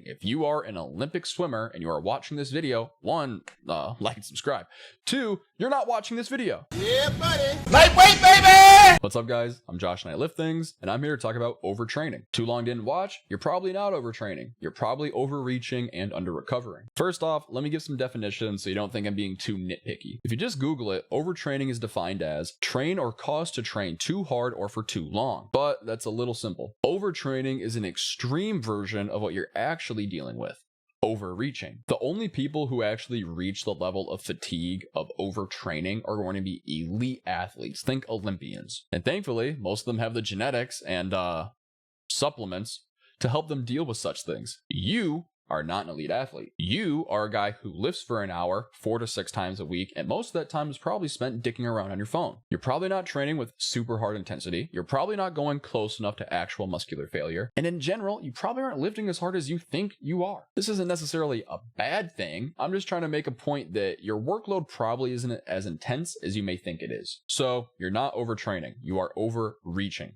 If you are an Olympic swimmer and you are watching this video, 1, like and subscribe. 2, you're not watching this video. Yeah, buddy. Lightweight, baby! What's up, guys? I'm Josh and I lift things, and I'm here to talk about overtraining. Too long didn't watch? You're probably not overtraining. You're probably overreaching and under-recovering. First off, let me give some definitions so you don't think I'm being too nitpicky. If you just Google it, overtraining is defined as train or cause to train too hard or for too long. But that's a little simple. Overtraining is an extreme version of what you're actually dealing with. Overreaching. The only people who actually reach the level of fatigue of overtraining are going to be elite athletes. Think Olympians. And thankfully, most of them have the genetics and supplements to help them deal with such things. You are not an elite athlete. You are a guy who lifts for an hour 4 to 6 times a week, and most of that time is probably spent dicking around on your phone. You're probably not training with super hard intensity. You're probably not going close enough to actual muscular failure. And in general, you probably aren't lifting as hard as you think you are. This isn't necessarily a bad thing. I'm just trying to make a point that your workload probably isn't as intense as you may think it is. So you're not overtraining. You are overreaching.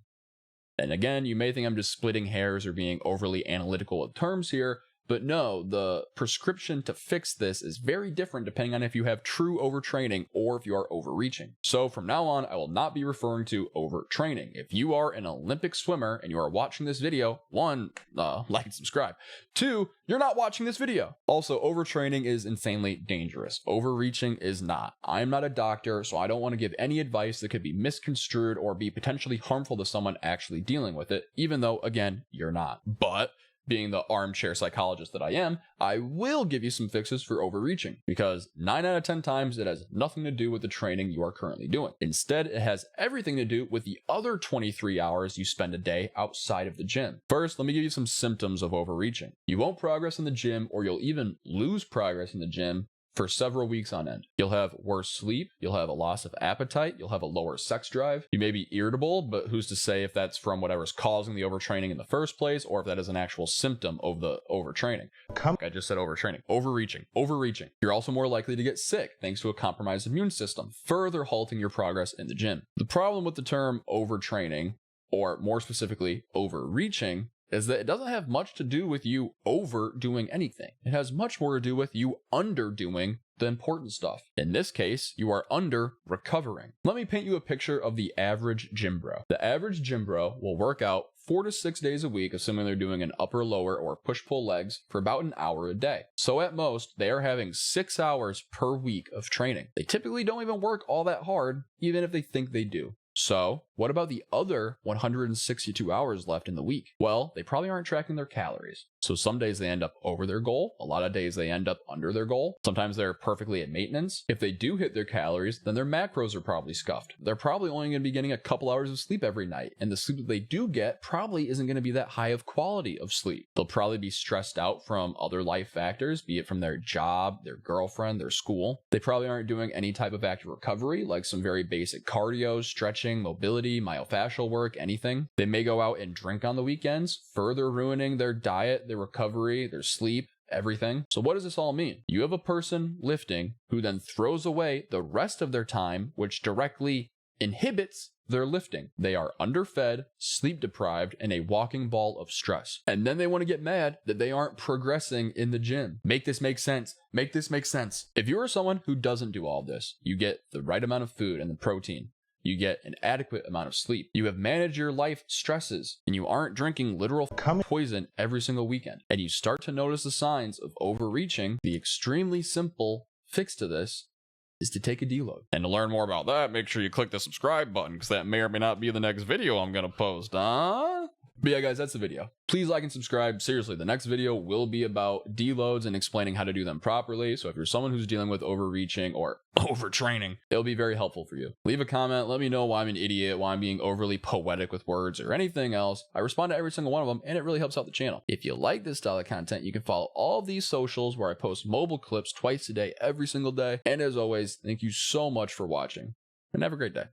And again, you may think I'm just splitting hairs or being overly analytical with terms here. But no, the prescription to fix this is very different depending on if you have true overtraining or if you are overreaching. So from now on, I will not be referring to overtraining. If you are an Olympic swimmer and you are watching this video, 1, like and subscribe. 2, you're not watching this video. Also, overtraining is insanely dangerous. Overreaching is not. I'm not a doctor, so I don't want to give any advice that could be misconstrued or be potentially harmful to someone actually dealing with it, even though, again, you're not. But being the armchair psychologist that I am, I will give you some fixes for overreaching, because 9 out of 10 times it has nothing to do with the training you are currently doing. Instead, it has everything to do with the other 23 hours you spend a day outside of the gym. First, let me give you some symptoms of overreaching. You won't progress in the gym, or you'll even lose progress in the gym for several weeks on end. You'll have worse sleep, you'll have a loss of appetite, you'll have a lower sex drive, you may be irritable, but who's to say if that's from whatever's causing the overtraining in the first place, or if that is an actual symptom of the overtraining. I just said overtraining. Overreaching. You're also more likely to get sick thanks to a compromised immune system, further halting your progress in the gym. The problem with the term overtraining, or more specifically, overreaching, is that it doesn't have much to do with you overdoing anything. It has much more to do with you underdoing the important stuff. In this case, you are under recovering. Let me paint you a picture of the average gym bro. The average gym bro will work out 4 to 6 days a week, assuming they're doing an upper, lower, or push-pull legs for about an hour a day. So at most, they are having 6 hours per week of training. They typically don't even work all that hard, even if they think they do. So, what about the other 162 hours left in the week? Well, they probably aren't tracking their calories. So some days they end up over their goal. A lot of days they end up under their goal. Sometimes they're perfectly at maintenance. If they do hit their calories, then their macros are probably scuffed. They're probably only going to be getting a couple hours of sleep every night. And the sleep that they do get probably isn't going to be that high of quality of sleep. They'll probably be stressed out from other life factors, be it from their job, their girlfriend, their school. They probably aren't doing any type of active recovery, like some very basic cardio, stretching, mobility, myofascial work, anything. They may go out and drink on the weekends, further ruining their diet, their recovery, their sleep, everything. So what does this all mean? You have a person lifting who then throws away the rest of their time, which directly inhibits their lifting. They are underfed, sleep deprived, and a walking ball of stress. And then they want to get mad that they aren't progressing in the gym. Make this make sense. Make this make sense. If you are someone who doesn't do all this, you get the right amount of food and the protein. You get an adequate amount of sleep. You have managed your life stresses, and you aren't drinking literal poison every single weekend. And you start to notice the signs of overreaching. The extremely simple fix to this is to take a deload. And to learn more about that, make sure you click the subscribe button, because that may or may not be the next video I'm gonna post, huh? But yeah, guys, that's the video. Please like and subscribe. Seriously, the next video will be about deloads and explaining how to do them properly. So if you're someone who's dealing with overreaching or overtraining, it'll be very helpful for you. Leave a comment. Let me know why I'm an idiot, why I'm being overly poetic with words, or anything else. I respond to every single one of them, and it really helps out the channel. If you like this style of content, you can follow all of these socials where I post mobile clips twice a day, every single day. And as always, thank you so much for watching, and have a great day.